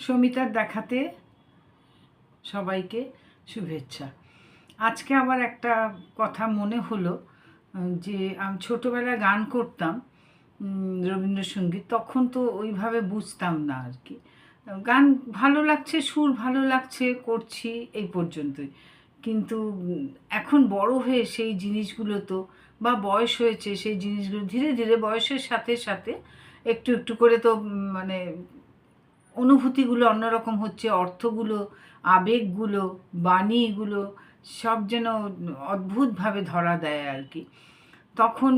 সমিতার দেখাতে সবাইকে শুভেচ্ছা। আজকে আবার একটা কথা মনে হলো যে আমি ছোটোবেলায় গান করতাম রবীন্দ্রসঙ্গীত, তখন তো ওইভাবে বুঝতাম না আর কি। গান ভালো লাগছে, সুর ভালো লাগছে, করছি, এই পর্যন্তই। কিন্তু এখন বড় হয়ে সেই জিনিসগুলো তো, বা বয়স হয়েছে, সেই জিনিসগুলো ধীরে ধীরে বয়সের সাথে সাথে একটু একটু করে তো মানে অনুভূতিগুলো অন্যরকম হচ্ছে, অর্থগুলো, আবেগগুলো, বাণীগুলো সব যেন অদ্ভুতভাবে ধরা দেয় আর কি। তখন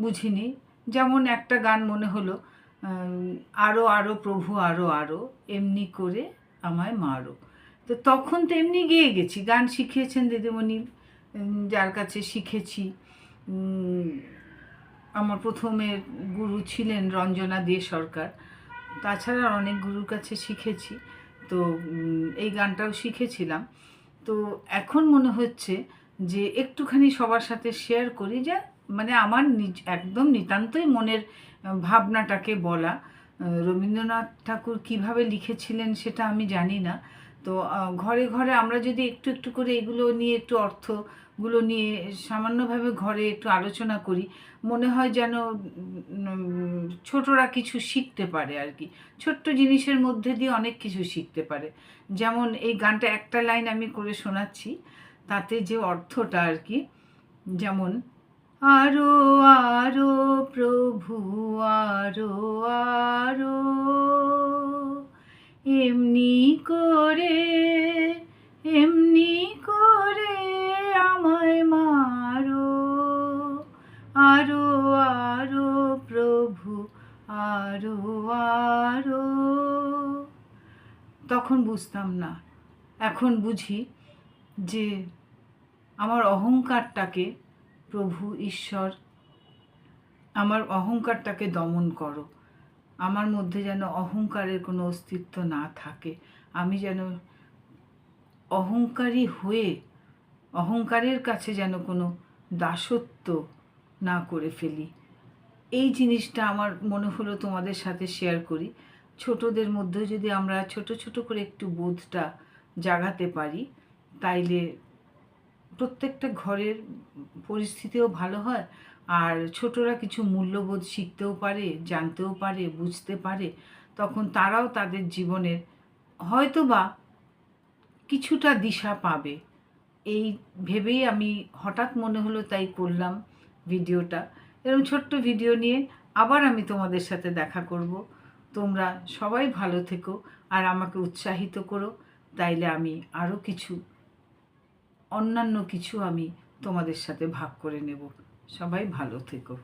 বুঝিনি। যেমন একটা গান মনে হলো, আরো আরো প্রভু আরো আরো, এমনি করে আমায় মারো। তো তখন তো এমনি গেয়ে গেছি। গান শিখিয়েছেন দিদিমণি, যার কাছে শিখেছি। আমার প্রথমে গুরু ছিলেন রঞ্জনা দে সরকার। তাছাড়া অনেক গুরুর কাছে শিখেছি, তো এই গানটাও শিখেছিলাম। তো এখন মনে হচ্ছে যে একটুখানি সবার সাথে শেয়ার করি, যে মানে আমার একদম নিতান্তই মনের ভাবনাটাকে বলা। রবীন্দ্রনাথ ঠাকুর কিভাবে লিখেছিলেন সেটা আমি জানি না। তো ঘরে ঘরে আমরা যদি একটু একটু করে এগুলো নিয়ে, একটু অর্থগুলো নিয়ে সামান্যভাবে ঘরে একটু আলোচনা করি, মনে হয় যেন ছোটরা কিছু শিখতে পারে আর কি। ছোট্ট জিনিসের মধ্যে দিয়ে অনেক কিছু শিখতে পারে। যেমন এই গানটা একটা লাইন আমি করে শোনাচ্ছি, তাতে যে অর্থটা আর কি, যেমন আরো আরো প্রভু আরো আরো, এমনি করে এমনি করে আমায় মারো, আরো আরো প্রভু আরো আরো। তখন বুঝতাম না, এখন বুঝি যে আমার অহংকারটাকে, প্রভু ঈশ্বর আমার অহংকারটাকে দমন করো। আমার মধ্যে যেন অহংকারের কোনো অস্তিত্ব না থাকে। আমি যেন অহংকারী হয়ে অহংকারের কাছে যেন কোনো দাসত্ব না করে ফেলি। এই জিনিসটা আমার মনে হলো তোমাদের সাথে শেয়ার করি। ছোটদের মধ্যে যদি আমরা ছোট ছোট করে একটু বোধটা জাগাতে পারি, তাইলে প্রত্যেকটা ঘরের পরিস্থিতিও ভালো হয়, আর ছোটরা কিছু মূল্যবোধ শিখতেও পারে, জানতেও পারে, বুঝতে পারে। তখন তারাও তাদের জীবনের হয়তো বা কিছুটা দিশা পাবে। এই ভেবেই আমি হঠাৎ মনে হলো, তাই করলাম ভিডিওটা। এরকম ছোট্ট ভিডিও নিয়ে আবার আমি তোমাদের সাথে দেখা করব। তোমরা সবাই ভালো থেকো আর আমাকে উৎসাহিত করো, তাইলে আমি আরও কিছু অন্যান্য কিছু আমি তোমাদের সাথে ভাগ করে নেব। সবাই ভালো থেকো।